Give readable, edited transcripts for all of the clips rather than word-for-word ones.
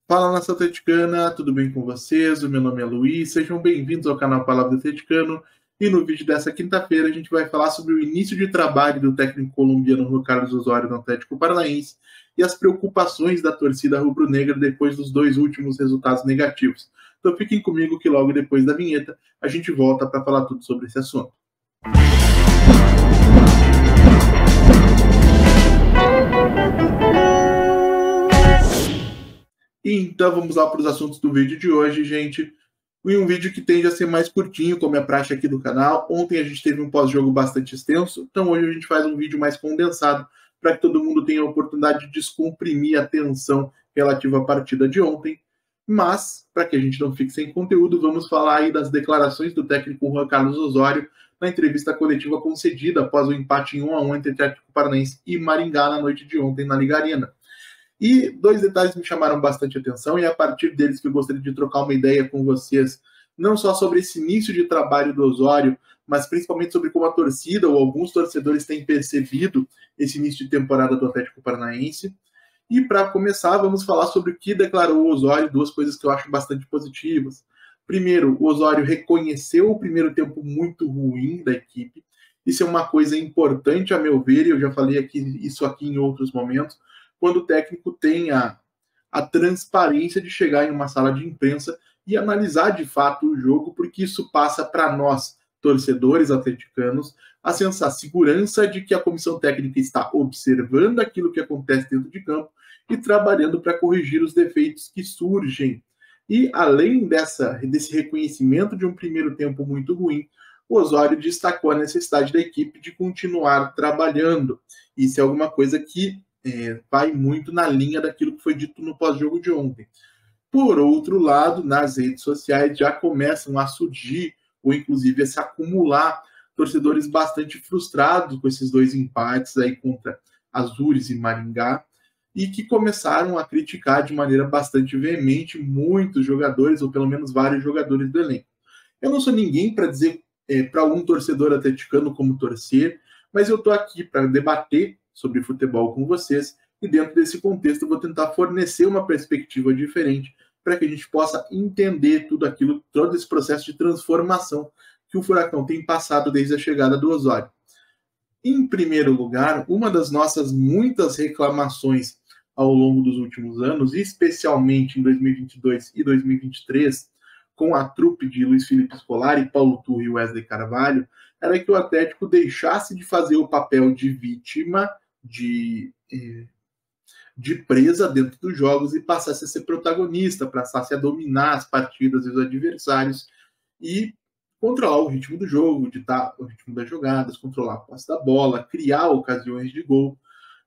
Fala, nação atleticana, tudo bem com vocês? O meu nome é Luiz, sejam bem-vindos ao canal Palavra do Atleticano. E no vídeo dessa quinta-feira a gente vai falar sobre o início de trabalho do técnico colombiano Juan Carlos Osorio no Atlético Paranaense e as preocupações da torcida rubro-negra depois dos dois últimos resultados negativos. Então fiquem comigo que logo depois da vinheta a gente volta para falar tudo sobre esse assunto. Então vamos lá para os assuntos do vídeo de hoje, gente. E um vídeo que tende a ser mais curtinho, como é a praxe aqui do canal. Ontem a gente teve um pós-jogo bastante extenso, então hoje a gente faz um vídeo mais condensado para que todo mundo tenha a oportunidade de descomprimir a tensão relativa à partida de ontem. Mas, para que a gente não fique sem conteúdo, vamos falar aí das declarações do técnico Juan Carlos Osorio na entrevista coletiva concedida após o empate em 1-1 entre Atlético Paranaense e Maringá na noite de ontem na Liga Arena. E dois detalhes me chamaram bastante atenção, e a partir deles que eu gostaria de trocar uma ideia com vocês, não só sobre esse início de trabalho do Osorio, mas principalmente sobre como a torcida ou alguns torcedores têm percebido esse início de temporada do Atlético Paranaense. E para começar, vamos falar sobre o que declarou o Osorio, duas coisas que eu acho bastante positivas. Primeiro, o Osorio reconheceu o primeiro tempo muito ruim da equipe. Isso é uma coisa importante, a meu ver, e eu já falei isso aqui em outros momentos, quando o técnico tem a transparência de chegar em uma sala de imprensa e analisar de fato o jogo, porque isso passa para nós, torcedores atleticanos, a segurança de que a comissão técnica está observando aquilo que acontece dentro de campo e trabalhando para corrigir os defeitos que surgem. E além desse reconhecimento de um primeiro tempo muito ruim, o Osorio destacou a necessidade da equipe de continuar trabalhando. Isso é alguma coisa que vai muito na linha daquilo que foi dito no pós-jogo de ontem. Por outro lado, nas redes sociais já começam a surgir, ou inclusive a se acumular, torcedores bastante frustrados com esses dois empates aí contra Azures e Maringá, e que começaram a criticar de maneira bastante veemente muitos jogadores, ou pelo menos vários jogadores do elenco. Eu não sou ninguém para dizer para um torcedor atleticano como torcer, mas eu estou aqui para debater sobre futebol com vocês, e dentro desse contexto eu vou tentar fornecer uma perspectiva diferente para que a gente possa entender todo esse processo de transformação que o Furacão tem passado desde a chegada do Osorio. Em primeiro lugar, uma das nossas muitas reclamações ao longo dos últimos anos, especialmente em 2022 e 2023, com a trupe de Luiz Felipe Scolari, Paulo Turri e Wesley Carvalho, era que o Atlético deixasse de fazer o papel de vítima, de presa dentro dos jogos e passasse a ser protagonista, passasse a dominar as partidas e os adversários e controlar o ritmo do jogo, ditar o ritmo das jogadas, controlar a posse da bola, criar ocasiões de gol.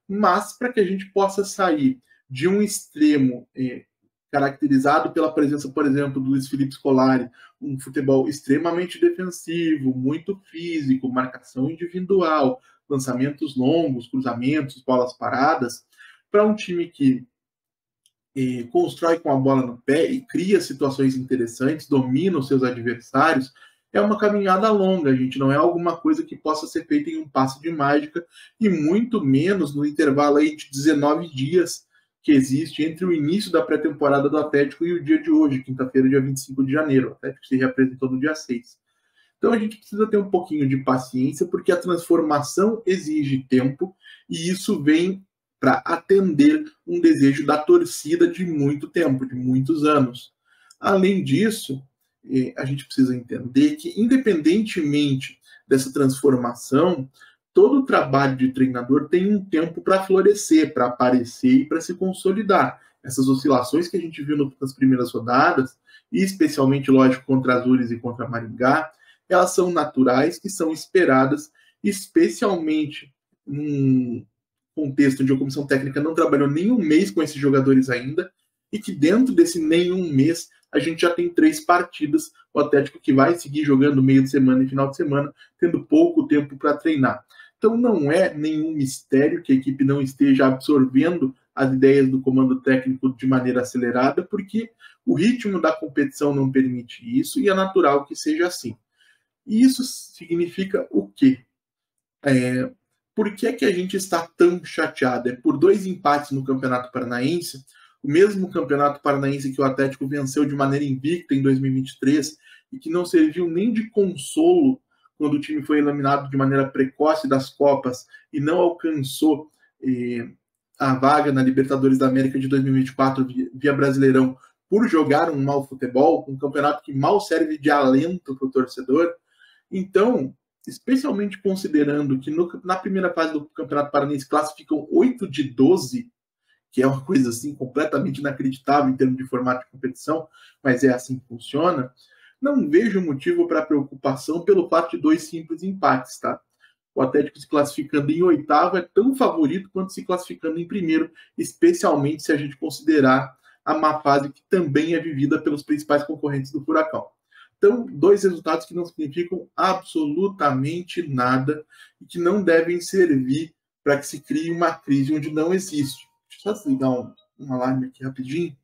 Mas para que a gente possa sair de um extremo caracterizado pela presença, por exemplo, do Luiz Felipe Scolari, um futebol extremamente defensivo, muito físico, marcação individual, lançamentos longos, cruzamentos, bolas paradas, para um time que constrói com a bola no pé e cria situações interessantes, domina os seus adversários, é uma caminhada longa, gente, não é alguma coisa que possa ser feita em um passe de mágica, e muito menos no intervalo aí de 19 dias que existe entre o início da pré-temporada do Atlético e o dia de hoje, quinta-feira, dia 25 de janeiro. O Atlético se reapresentou no dia 6. Então a gente precisa ter um pouquinho de paciência, porque a transformação exige tempo, e isso vem para atender um desejo da torcida de muito tempo, de muitos anos. Além disso, a gente precisa entender que, independentemente dessa transformação, todo o trabalho de treinador tem um tempo para florescer, para aparecer e para se consolidar. Essas oscilações que a gente viu nas primeiras rodadas, e especialmente, lógico, contra Azures e contra Maringá, elas são naturais e são esperadas, especialmente num contexto onde a comissão técnica não trabalhou nem um mês com esses jogadores ainda, e que dentro desse nem um mês a gente já tem 3 partidas, o Atlético que vai seguir jogando meio de semana e final de semana, tendo pouco tempo para treinar. Então não é nenhum mistério que a equipe não esteja absorvendo as ideias do comando técnico de maneira acelerada, porque o ritmo da competição não permite isso, e é natural que seja assim. E isso significa o quê? Por que a gente está tão chateado? É por 2 empates no Campeonato Paranaense, o mesmo Campeonato Paranaense que o Atlético venceu de maneira invicta em 2023 e que não serviu nem de consolo quando o time foi eliminado de maneira precoce das Copas e não alcançou a vaga na Libertadores da América de 2024 via Brasileirão por jogar um mau futebol, um campeonato que mal serve de alento para o torcedor. Então, especialmente considerando que na primeira fase do Campeonato Paranaense classificam 8 de 12, que é uma coisa assim completamente inacreditável em termos de formato de competição, mas é assim que funciona, não vejo motivo para preocupação pelo fato de 2 simples empates, tá? O Atlético se classificando em oitavo é tão favorito quanto se classificando em primeiro, especialmente se a gente considerar a má fase que também é vivida pelos principais concorrentes do Furacão. Então, 2 resultados que não significam absolutamente nada e que não devem servir para que se crie uma crise onde não existe. Deixa eu só desligar um alarme aqui rapidinho.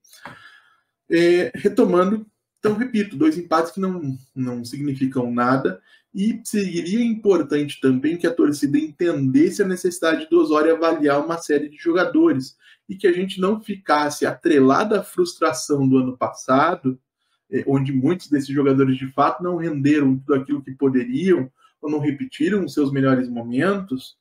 Retomando, então, repito, 2 empates que não significam nada e seria importante também que a torcida entendesse a necessidade do Osório avaliar uma série de jogadores e que a gente não ficasse atrelado à frustração do ano passado, onde muitos desses jogadores de fato não renderam tudo aquilo que poderiam ou não repetiram os seus melhores momentos,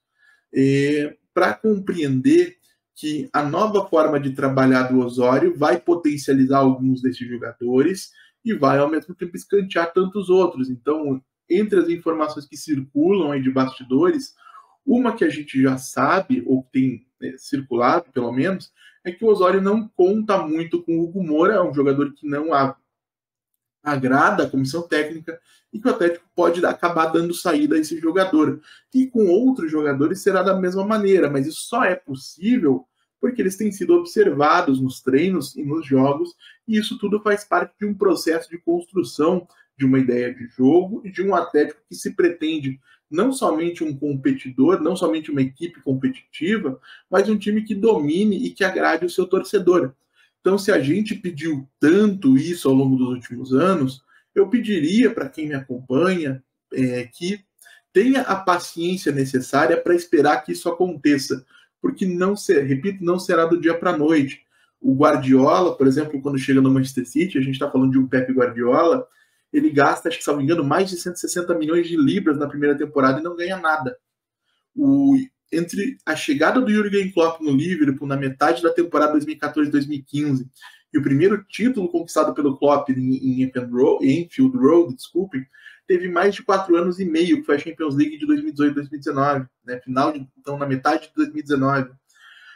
para compreender que a nova forma de trabalhar do Osório vai potencializar alguns desses jogadores e vai, ao mesmo tempo, escantear tantos outros. Então, entre as informações que circulam aí de bastidores, uma que a gente já sabe, ou tem circulado, pelo menos, é que o Osório não conta muito com o Hugo Moura, é um jogador que não agrada a comissão técnica e que o Atlético pode acabar dando saída a esse jogador. E com outros jogadores será da mesma maneira, mas isso só é possível porque eles têm sido observados nos treinos e nos jogos, e isso tudo faz parte de um processo de construção de uma ideia de jogo e de um Atlético que se pretende não somente um competidor, não somente uma equipe competitiva, mas um time que domine e que agrade o seu torcedor. Então, se a gente pediu tanto isso ao longo dos últimos anos, eu pediria para quem me acompanha que tenha a paciência necessária para esperar que isso aconteça, porque não será do dia para a noite. O Guardiola, por exemplo, quando chega no Manchester City, a gente está falando de um Pep Guardiola, ele gasta, acho que, se não me engano, mais de 160 milhões de libras na primeira temporada e não ganha nada. Entre a chegada do Jürgen Klopp no Liverpool na metade da temporada 2014-2015 e o primeiro título conquistado pelo Klopp em Anfield Road, teve mais de 4 anos e meio, que foi a Champions League de 2018-2019, né? Então, na metade de 2019.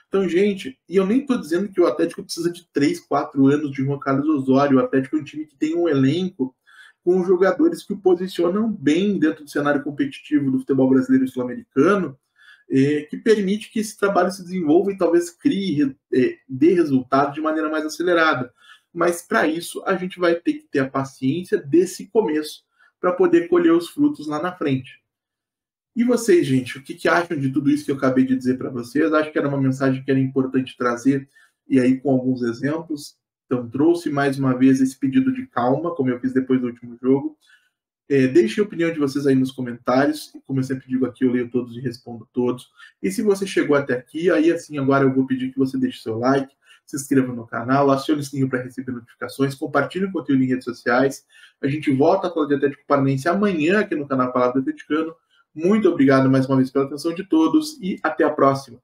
Então, gente, e eu nem estou dizendo que o Atlético precisa de 3, 4 anos de Juan Carlos Osório. O Atlético é um time que tem um elenco com jogadores que o posicionam bem dentro do cenário competitivo do futebol brasileiro e sul-americano, que permite que esse trabalho se desenvolva e talvez dê resultado de maneira mais acelerada. Mas, para isso, a gente vai ter que ter a paciência desse começo para poder colher os frutos lá na frente. E vocês, gente, o que acham de tudo isso que eu acabei de dizer para vocês? Acho que era uma mensagem que era importante trazer, e aí com alguns exemplos. Então, trouxe mais uma vez esse pedido de calma, como eu fiz depois do último jogo. Deixem a opinião de vocês aí nos comentários. Como eu sempre digo aqui, eu leio todos e respondo todos. E se você chegou até aqui, aí assim, agora eu vou pedir que você deixe seu like, se inscreva no canal, acione o sininho para receber notificações, compartilhe o conteúdo em redes sociais. A gente volta a falar de Atlético Paranaense amanhã aqui no canal Palavra do Atleticano. Muito obrigado mais uma vez pela atenção de todos e até a próxima.